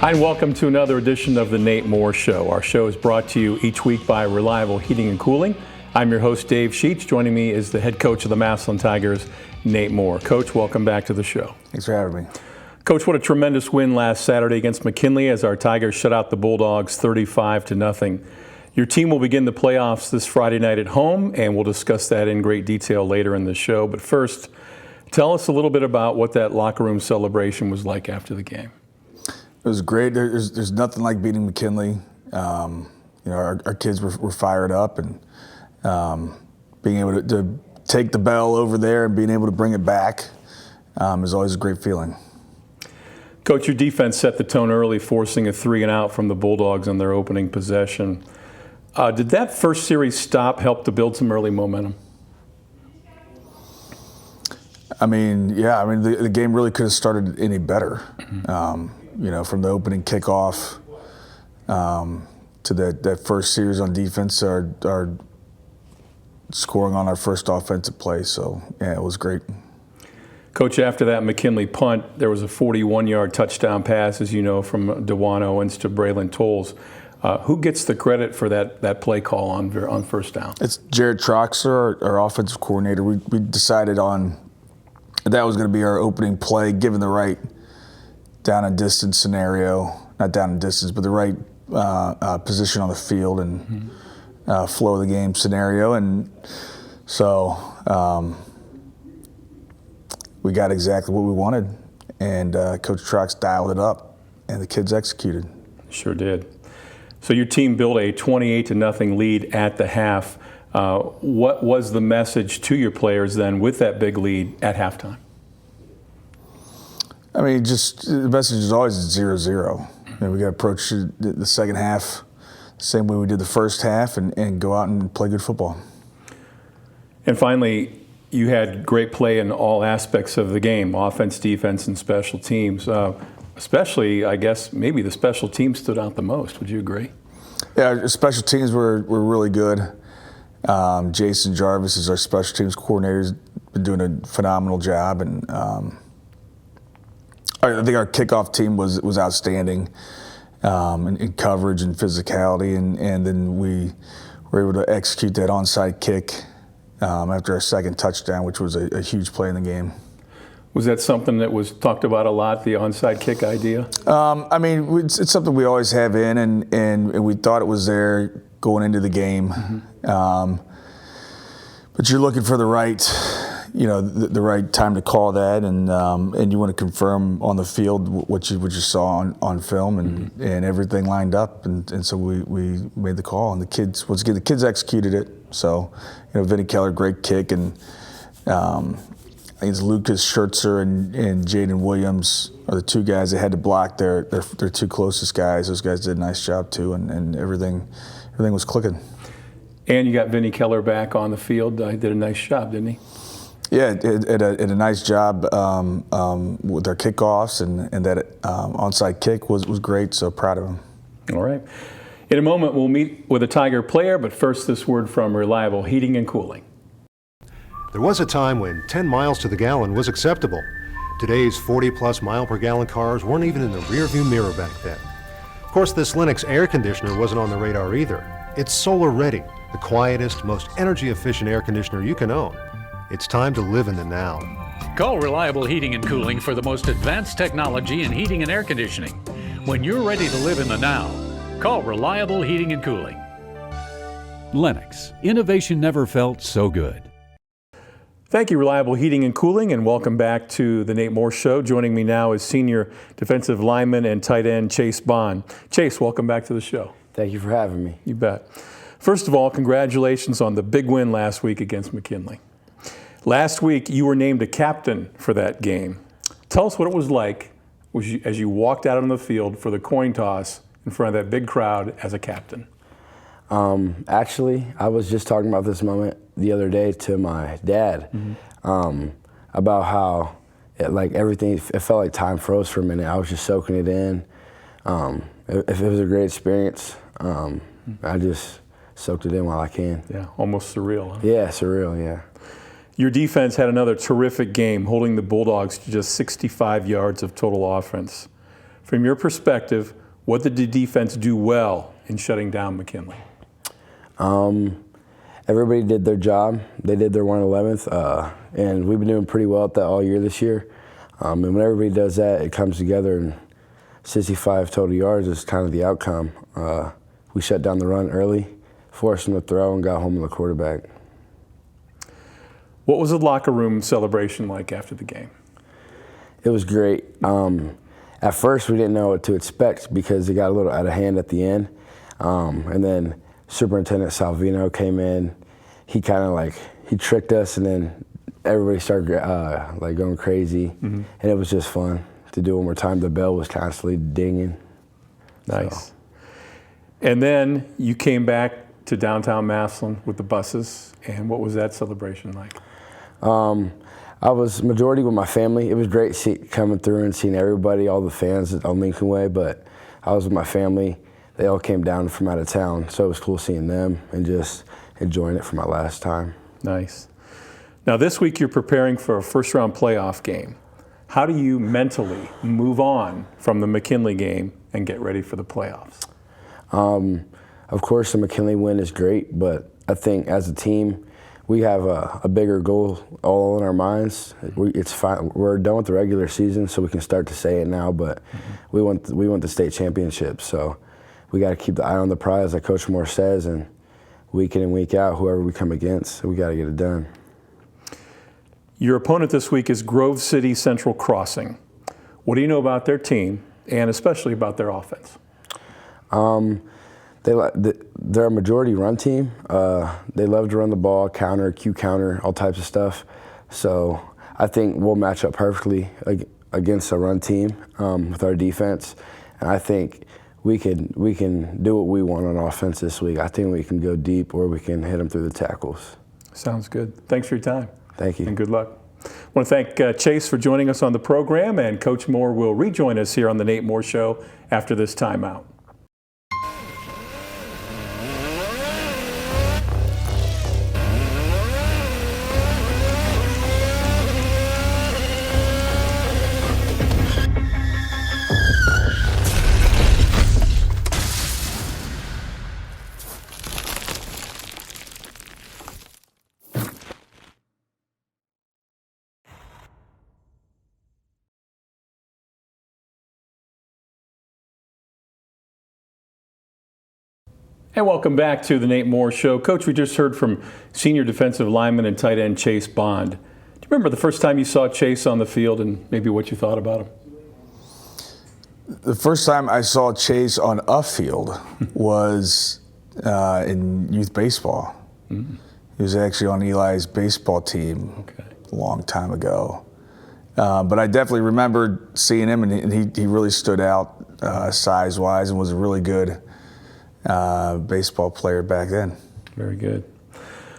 Hi, and welcome to another edition of the Nate Moore Show. Our show is brought to you each week by Reliable Heating and Cooling. I'm your host, Dave Sheets. Joining me is the head coach of the Massillon Tigers, Nate Moore. Coach, welcome back to the show. Thanks for having me. Coach, what a tremendous win last Saturday against McKinley as our Tigers shut out the Bulldogs 35-0. Your team will begin the playoffs this Friday night at home, and we'll discuss that in great detail later in the show. But first, tell us a little bit about what that locker room celebration was like after the game. It was great. There's nothing like beating McKinley. Our kids were fired up, and being able to take the bell over there and being able to bring it back is always a great feeling. Coach, your defense set the tone early, forcing a 3-and-out from the Bulldogs on their opening possession. Did that first series stop help to build some early momentum? The game really could have started any better. From the opening kickoff to that first series on defense, our scoring on our first offensive play. So, yeah, it was great. Coach, after that McKinley punt, there was a 41-yard touchdown pass, as you know, from DeJuan Owens to Braylon Tolles. Who gets the credit for that play call on first down? It's Jared Troxler, our offensive coordinator. We decided on that was going to be our opening play, given the right down and distance scenario, not down and distance, but the right position on the field and flow of the game scenario. And so we got exactly what we wanted, and Coach Trox dialed it up, and the kids executed. Sure did. So your team built a 28-0 lead at the half. What was the message to your players then with that big lead at halftime? Just the message is always 0-0. We got to approach the second half the same way we did the first half and go out and play good football. And finally, you had great play in all aspects of the game, offense, defense, and special teams. Especially, I guess, maybe the special teams stood out the most. Would you agree? Yeah, special teams were really good. Jason Jarvis is our special teams coordinator. He's been doing a phenomenal job, and I think our kickoff team was outstanding in coverage and physicality, and then we were able to execute that onside kick after our second touchdown, which was a huge play in the game. Was that something that was talked about a lot, the onside kick idea? It's something we always have in, and we thought it was there going into the game. But you're looking for the right, the right time to call that, and you want to confirm on the field what you saw on film, and everything lined up, and so we made the call, and the kids executed it. So, Vinny Keller, great kick, and I think it's Lucas Schertzer and Jaden Williams are the two guys that had to block their two closest guys. Those guys did a nice job too, and everything was clicking. And you got Vinny Keller back on the field. He did a nice job, didn't he? Yeah, did a nice job with our kickoffs, and that onside kick was great, so proud of him. All right. In a moment, we'll meet with a Tiger player, but first this word from Reliable Heating and Cooling. There was a time when 10 miles to the gallon was acceptable. Today's 40-plus mile-per-gallon cars weren't even in the rearview mirror back then. Of course, this Lennox air conditioner wasn't on the radar either. It's solar-ready, the quietest, most energy-efficient air conditioner you can own. It's time to live in the now. Call Reliable Heating and Cooling for the most advanced technology in heating and air conditioning. When you're ready to live in the now, call Reliable Heating and Cooling. Lennox. Innovation never felt so good. Thank you, Reliable Heating and Cooling, and welcome back to the Nate Moore Show. Joining me now is senior defensive lineman and tight end Chase Bond. Chase, welcome back to the show. Thank you for having me. You bet. First of all, congratulations on the big win last week against McKinley. Last week, you were named a captain for that game. Tell us what it was like as you walked out on the field for the coin toss in front of that big crowd as a captain. Actually, I was just talking about this moment the other day to my dad about how it felt like time froze for a minute. I was just soaking it in. It was a great experience. I just soaked it in while I can. Yeah, almost surreal. Huh? Yeah, surreal, yeah. Your defense had another terrific game, holding the Bulldogs to just 65 yards of total offense. From your perspective, what did the defense do well in shutting down McKinley? Everybody did their job. They did their 111th, and we've been doing pretty well at that all year this year. And when everybody does that, it comes together, and 65 total yards is kind of the outcome. We shut down the run early, forced them to throw, and got home with the quarterback. What was the locker room celebration like after the game? It was great. At first, we didn't know what to expect because it got a little out of hand at the end. And then Superintendent Salvino came in. He kind of he tricked us, and then everybody started going crazy. And it was just fun to do one more time. The bell was constantly dinging. Nice. So. And then you came back to downtown Massillon with the buses, and what was that celebration like? I was majority with my family. It was great coming through and seeing everybody, all the fans on Lincoln Way, but I was with my family. They all came down from out of town, so it was cool seeing them and just enjoying it for my last time. Nice. Now this week you're preparing for a first-round playoff game. How do you mentally move on from the McKinley game and get ready for the playoffs? Of course, the McKinley win is great, but I think as a team, we have a bigger goal all in our minds. It's fine. We're done with the regular season, so we can start to say it now. But we want the state championship, so we got to keep the eye on the prize, like Coach Moore says, and week in and week out, whoever we come against, we got to get it done. Your opponent this week is Grove City Central Crossing. What do you know about their team, and especially about their offense? They're a majority run team. They love to run the ball, counter, Q counter, all types of stuff. So I think we'll match up perfectly against a run team with our defense. And I think we can do what we want on offense this week. I think we can go deep, or we can hit them through the tackles. Sounds good. Thanks for your time. Thank you. And good luck. I want to thank Chase for joining us on the program, and Coach Moore will rejoin us here on the Nate Moore Show after this timeout. And welcome back to the Nate Moore Show. Coach, we just heard from senior defensive lineman and tight end Chase Bond. Do you remember the first time you saw Chase on the field and maybe what you thought about him? The first time I saw Chase on a field was in youth baseball. Mm-hmm. He was actually on Eli's baseball team a long time ago. But I definitely remembered seeing him, and he really stood out size-wise and was a really good baseball player back then. Very good.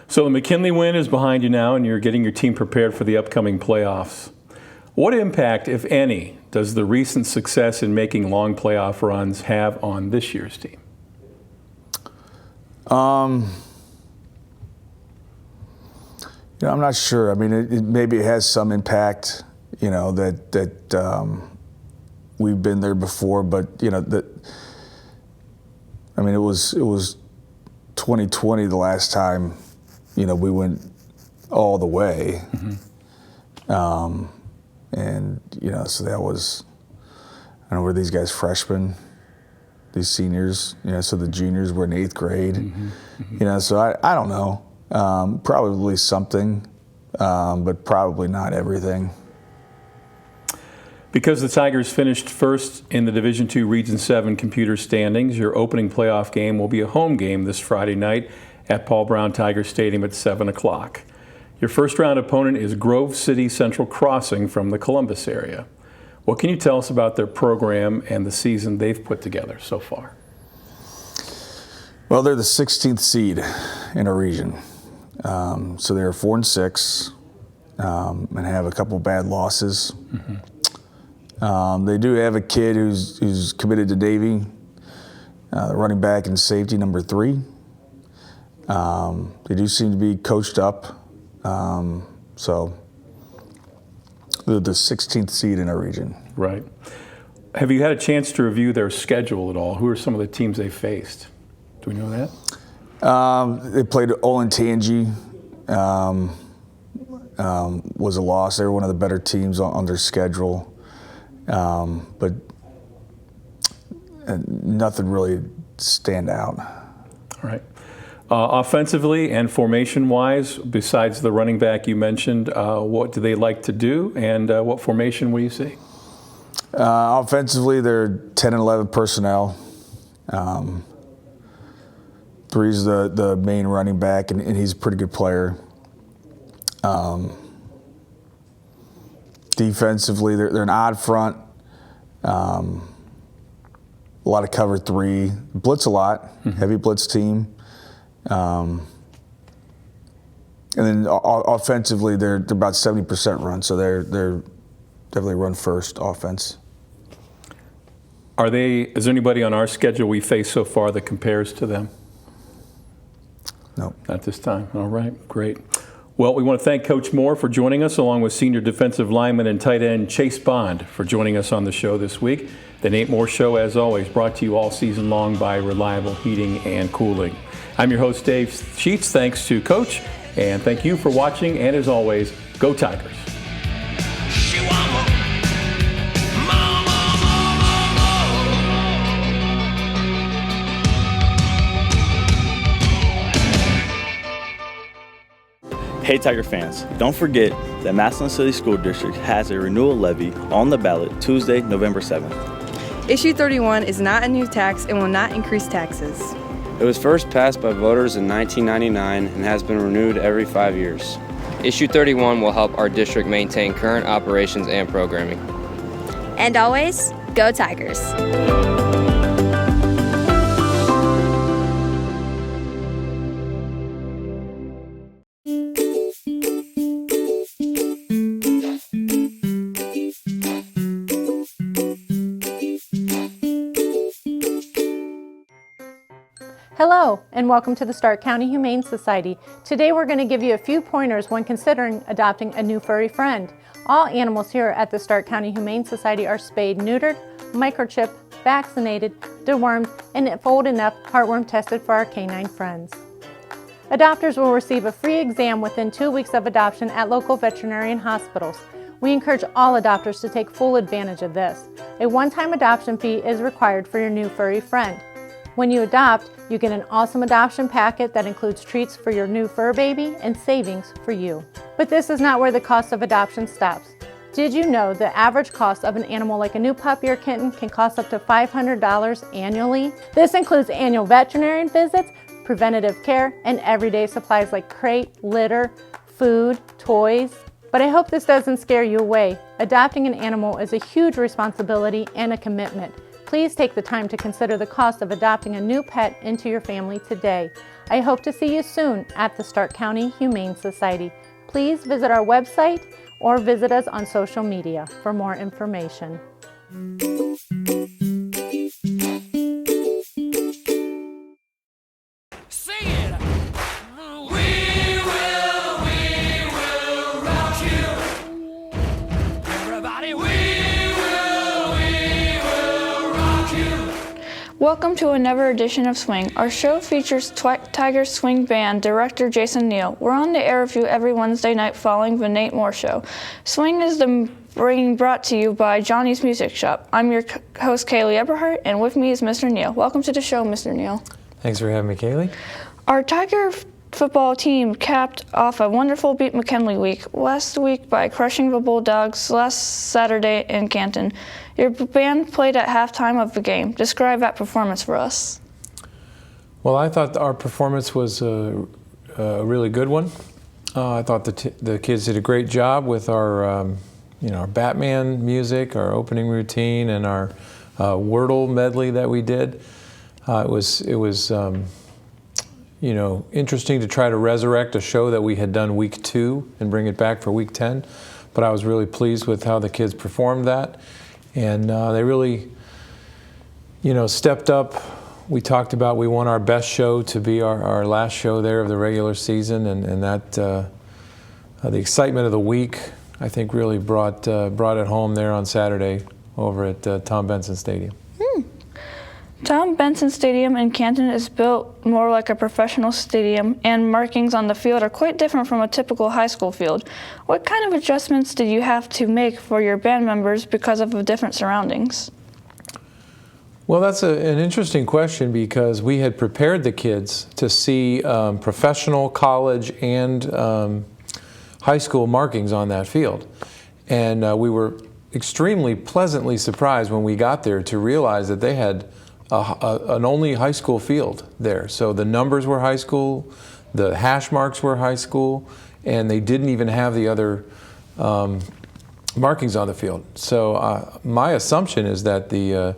So the McKinley win is behind you now, and you're getting your team prepared for the upcoming playoffs. What impact, if any, does the recent success in making long playoff runs have on this year's team? I'm not sure. I mean, maybe it has some impact. That we've been there before, but I mean, it was 2020 the last time, we went all the way. Mm-hmm. So that was, I don't know, were these guys freshmen, these seniors, so the juniors were in 8th grade, mm-hmm. Mm-hmm. So I don't know, probably something, but probably not everything. Because the Tigers finished first in the Division II Region 7 computer standings, your opening playoff game will be a home game this Friday night at Paul Brown Tiger Stadium at 7 o'clock. Your first round opponent is Grove City Central Crossing from the Columbus area. What can you tell us about their program and the season they've put together so far? Well, they're the 16th seed in our region. So they're 4-6 and have a couple bad losses. Mm-hmm. They do have a kid who's committed to Navy, running back and safety number 3. They do seem to be coached up. So they're the 16th seed in our region. Right. Have you had a chance to review their schedule at all? Who are some of the teams they faced? Do we know that? They played Olentangy. Was a loss. They were one of the better teams on their schedule, but nothing really stand out. All right. Offensively and formation-wise, besides the running back you mentioned, what do they like to do, and what formation will you see? Offensively, they're 10 and 11 personnel. Three's the main running back, and he's a pretty good player. Defensively, they're an odd front. A lot of cover three, blitz a lot, heavy blitz team. And then offensively, they're about 70% run, so they're definitely run first offense. Is there anybody on our schedule we face so far that compares to them? No. Not this time. All right, great. Well, we want to thank Coach Moore for joining us, along with senior defensive lineman and tight end Chase Bond for joining us on the show this week. The Nate Moore Show, as always, brought to you all season long by Reliable Heating and Cooling. I'm your host, Dave Sheets. Thanks to Coach, and thank you for watching. And as always, go Tigers. Hey Tiger fans, don't forget that Massillon City School District has a renewal levy on the ballot Tuesday, November 7th. Issue 31 is not a new tax and will not increase taxes. It was first passed by voters in 1999 and has been renewed every 5 years. Issue 31 will help our district maintain current operations and programming. And always, go Tigers! Hello, and welcome to the Stark County Humane Society. Today we're going to give you a few pointers when considering adopting a new furry friend. All animals here at the Stark County Humane Society are spayed, neutered, microchipped, vaccinated, dewormed, and if old enough, heartworm tested for our canine friends. Adopters will receive a free exam within 2 weeks of adoption at local veterinarian hospitals. We encourage all adopters to take full advantage of this. A one-time adoption fee is required for your new furry friend. When you adopt, you get an awesome adoption packet that includes treats for your new fur baby and savings for you. But this is not where the cost of adoption stops. Did you know the average cost of an animal like a new puppy or kitten can cost up to $500 annually? This includes annual veterinarian visits, preventative care, and everyday supplies like crate, litter, food, toys. But I hope this doesn't scare you away. Adopting an animal is a huge responsibility and a commitment. Please take the time to consider the cost of adopting a new pet into your family today. I hope to see you soon at the Stark County Humane Society. Please visit our website or visit us on social media for more information. Welcome to another edition of Swing. Our show features Tiger Swing Band director Jason Neel. We're on the air with you every Wednesday night following the Nate Moore Show. Swing is being brought to you by Johnny's Music Shop. I'm your host, Kaylee Eberhardt, and with me is Mr. Neel. Welcome to the show, Mr. Neel. Thanks for having me, Kaylee. Our Tiger football team capped off a wonderful Beat McKinley week last week by crushing the Bulldogs last Saturday in Canton. Your band played at halftime of the game. Describe that performance for us. Well, I thought our performance was a really good one. I thought the kids did a great job with our, our Batman music, our opening routine, and our Wordle medley that we did. It was interesting to try to resurrect a show that we had done week 2 and bring it back for week 10. But I was really pleased with how the kids performed that. And they really, stepped up. We talked about we want our best show to be our last show there of the regular season, and that the excitement of the week, I think, really brought it home there on Saturday over at Tom Benson Stadium. Tom Benson Stadium in Canton is built more like a professional stadium, and markings on the field are quite different from a typical high school field. What kind of adjustments did you have to make for your band members because of the different surroundings? Well, that's an interesting question, because we had prepared the kids to see professional, college, and high school markings on that field. And we were extremely pleasantly surprised when we got there to realize that they had an only high school field there. So the numbers were high school, the hash marks were high school, and they didn't even have the other markings on the field. So my assumption is that the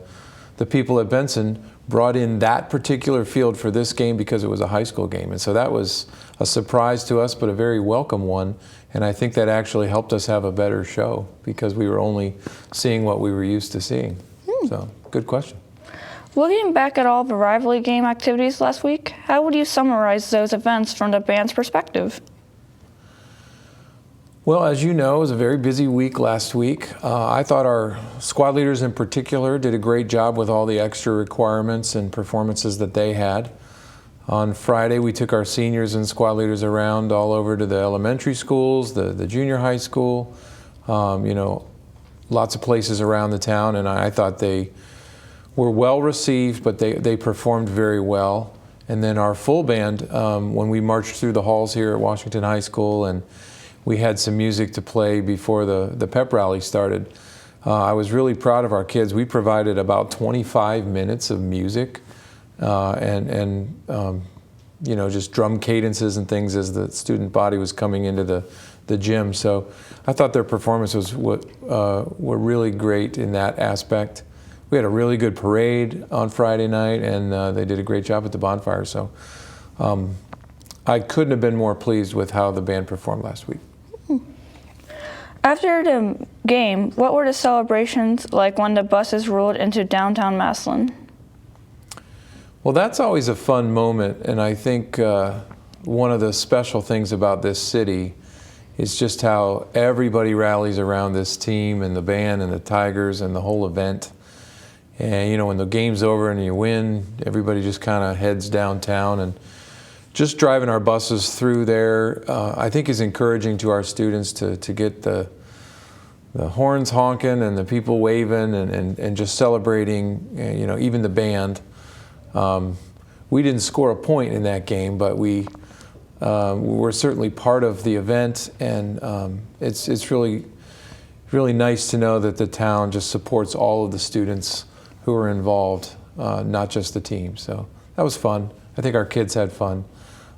people at Benson brought in that particular field for this game because it was a high school game. And so that was a surprise to us, but a very welcome one. And I think that actually helped us have a better show because we were only seeing what we were used to seeing. So, good question. Looking back at all the rivalry game activities last week, how would you summarize those events from the band's perspective? Well, as you know, it was a very busy week last week. I thought our squad leaders in particular did a great job with all the extra requirements and performances that they had. On Friday, we took our seniors and squad leaders around all over to the elementary schools, the junior high school, you know, lots of places around the town, and I thought they were well received, but they performed very well. And then our full band, when we marched through the halls here at Washington High School, and we had some music to play before the pep rally started, I was really proud of our kids. We provided about 25 minutes of music and you know, just drum cadences and things as the student body was coming into the gym. So I thought their performances were really great in that aspect. We had a really good parade on Friday night, and they did a great job at the bonfire. So I couldn't have been more pleased with how the band performed last week. After the game, what were the celebrations like when the buses rolled into downtown Massillon? Well, that's always a fun moment, and I think one of the special things about this city is just how everybody rallies around this team and the band and the Tigers and the whole event. And you know, when the game's over and you win, everybody just kind of heads downtown, and just driving our buses through there, I think is encouraging to our students to get the horns honking and the people waving and just celebrating, you know, even the band. We didn't score a point in that game, but we were certainly part of the event, and it's really nice to know that the town just supports all of the students who are involved, not just the team. So that was fun. I think our kids had fun.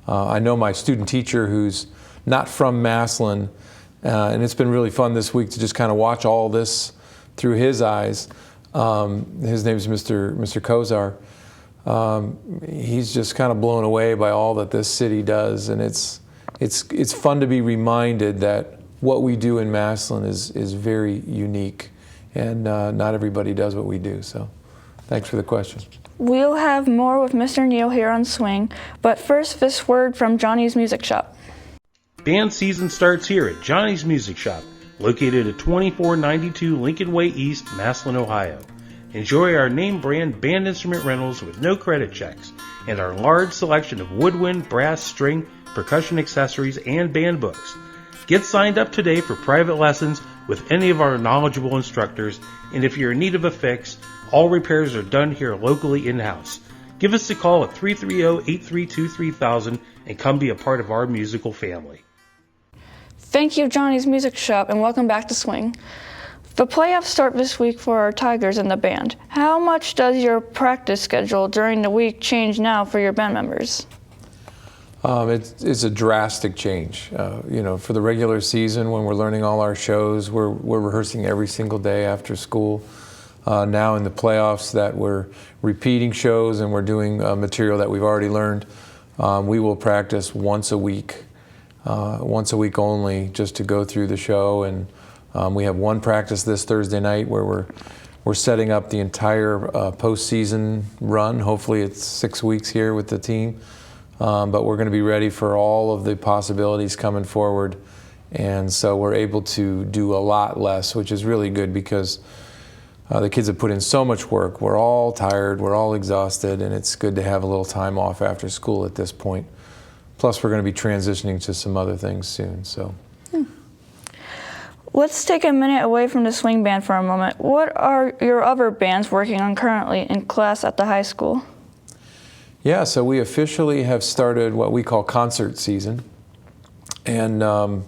I know my student teacher, who's not from Massillon, and it's been really fun this week to just kind of watch all this through his eyes. His name is Mr. Kozar. He's just kind of blown away by all that this city does, and it's fun to be reminded that what we do in Massillon is very unique, and not everybody does what we do. So thanks for the question. We'll have more with Mr. Neel here on Swing, but first this word from Johnny's Music Shop. Band season starts here at Johnny's Music Shop, located at 2492 Lincoln Way East, Massillon, Ohio. Enjoy our name brand band instrument rentals with no credit checks, and our large selection of woodwind, brass, string, percussion accessories, and band books. Get signed up today for private lessons with any of our knowledgeable instructors, and if you're in need of a fix, all repairs are done here locally in-house. Give us a call at 330-832-3000 and come be a part of our musical family. Thank you, Johnny's Music Shop, and welcome back to Swing. The playoffs start this week for our Tigers and the band. How much does your practice schedule during the week change now for your band members? It's a drastic change. You know, for the regular season, when we're learning all our shows, we're rehearsing every single day after school. Now in the playoffs, that we're repeating shows and we're doing material that we've already learned, we will practice once a week only, just to go through the show. And we have one practice this Thursday night where we're setting up the entire postseason run. Hopefully it's 6 weeks here with the team. But we're going to be ready for all of the possibilities coming forward. And so we're able to do a lot less, which is really good, because The kids have put in so much work. We're all tired, we're all exhausted, and it's good to have a little time off after school at this point. Plus, we're going to be transitioning to some other things soon. So. Let's take a minute away from the swing band for a moment. What are your other bands working on currently in class at the high school? Yeah, so we officially have started what we call concert season. And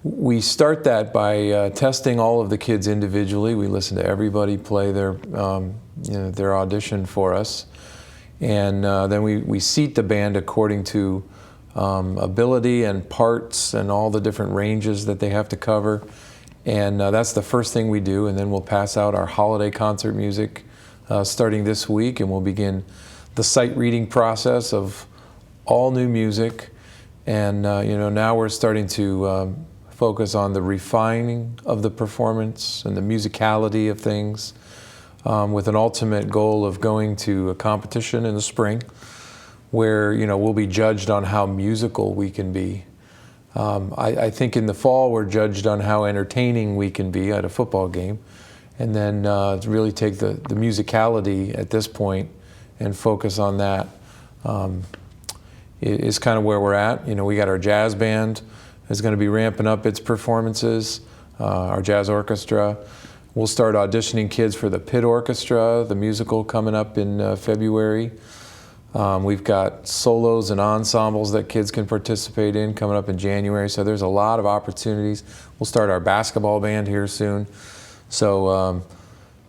we start that by testing all of the kids individually. We listen to everybody play their audition for us. And then we seat the band according to ability and parts and all the different ranges that they have to cover. And that's the first thing we do, and then we'll pass out our holiday concert music starting this week, and we'll begin the sight reading process of all new music. And now we're starting to focus on the refining of the performance and the musicality of things, with an ultimate goal of going to a competition in the spring where we'll be judged on how musical we can be. I think in the fall we're judged on how entertaining we can be at a football game, and then really take the musicality at this point and focus on that. Is kind of where we're at. We got our jazz band is going to be ramping up its performances, our jazz orchestra. We'll start auditioning kids for the pit orchestra, the musical, coming up in February. We've got solos and ensembles that kids can participate in coming up in January, so there's a lot of opportunities. We'll start our basketball band here soon. So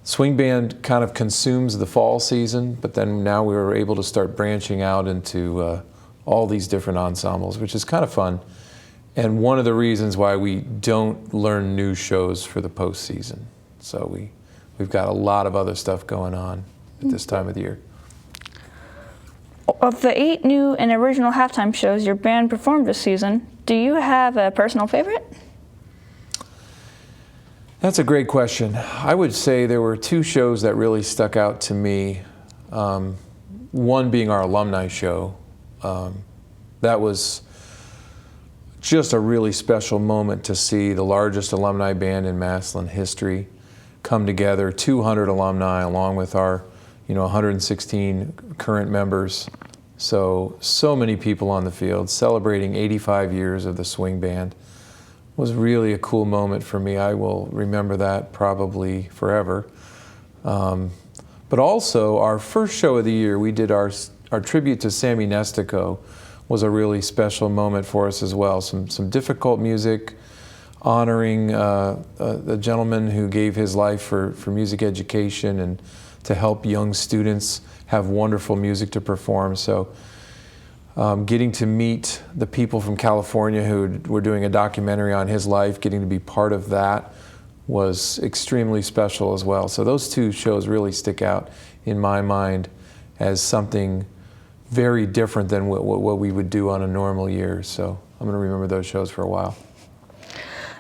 swing band kind of consumes the fall season, but then now we were able to start branching out into all these different ensembles, which is kind of fun. And one of the reasons why we don't learn new shows for the postseason. So we've got a lot of other stuff going on at this time of the year. Of the 8 new and original halftime shows your band performed this season, do you have a personal favorite? That's a great question. I would say there were 2 shows that really stuck out to me. One being our alumni show. That was just a really special moment to see the largest alumni band in Massillon history come together, 200 alumni along with our 116 current members. So many people on the field celebrating 85 years of the swing band. Was really a cool moment for me. I will remember that probably forever. But also our first show of the year, we did our tribute to Sammy Nestico, was a really special moment for us as well. Some difficult music, honoring the gentleman who gave his life for music education and to help young students have wonderful music to perform. So getting to meet the people from California who were doing a documentary on his life, getting to be part of that was extremely special as well. So those 2 shows really stick out in my mind as something very different than what we would do on a normal year. So I'm going to remember those shows for a while.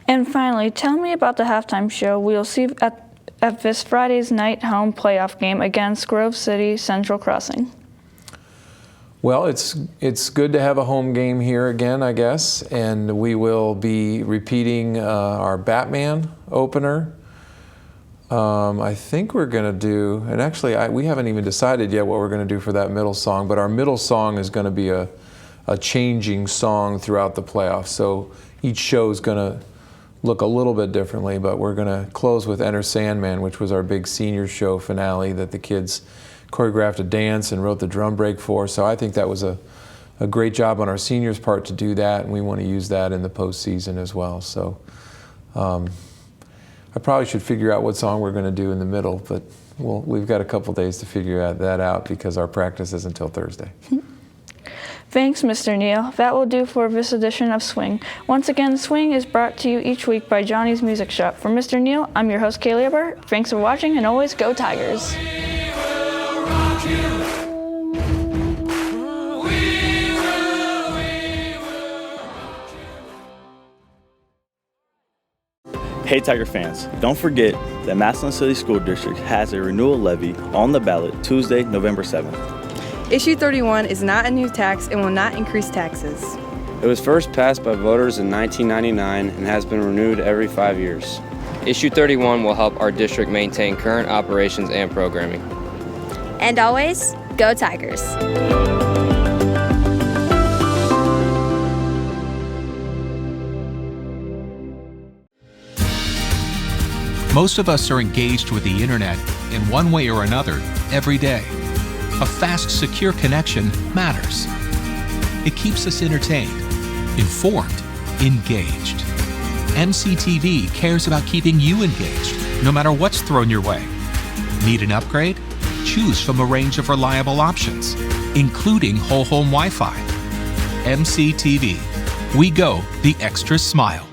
And finally, tell me about the halftime show we'll see at this Friday's night home playoff game against Grove City Central Crossing. Well, it's good to have a home game here again, I guess, and we will be repeating our Batman opener. I think we're going to do, and actually we haven't even decided yet what we're going to do for that middle song, but our middle song is going to be a changing song throughout the playoffs. So each show is going to look a little bit differently, but we're going to close with Enter Sandman, which was our big senior show finale that the kids choreographed a dance and wrote the drum break for. So I think that was a great job on our seniors' part to do that, and we want to use that in the postseason as well. So I probably should figure out what song we're going to do in the middle, but we've got a couple days to figure that out because our practice is until Thursday. Thanks, Mr. Neel. That will do for this edition of Swing. Once again, Swing is brought to you each week by Johnny's Music Shop. For Mr. Neel, I'm your host, Kaylee Ebert. Thanks for watching, and always go Tigers. Hey Tiger fans, don't forget that Massillon City School District has a renewal levy on the ballot Tuesday, November 7th. Issue 31 is not a new tax and will not increase taxes. It was first passed by voters in 1999 and has been renewed every 5 years. Issue 31 will help our district maintain current operations and programming. And always, go Tigers! Most of us are engaged with the internet in one way or another every day. A fast, secure connection matters. It keeps us entertained, informed, engaged. WHS-TV cares about keeping you engaged, no matter what's thrown your way. Need an upgrade? Choose from a range of reliable options, including whole home Wi-Fi. WHS-TV. We go the extra smile.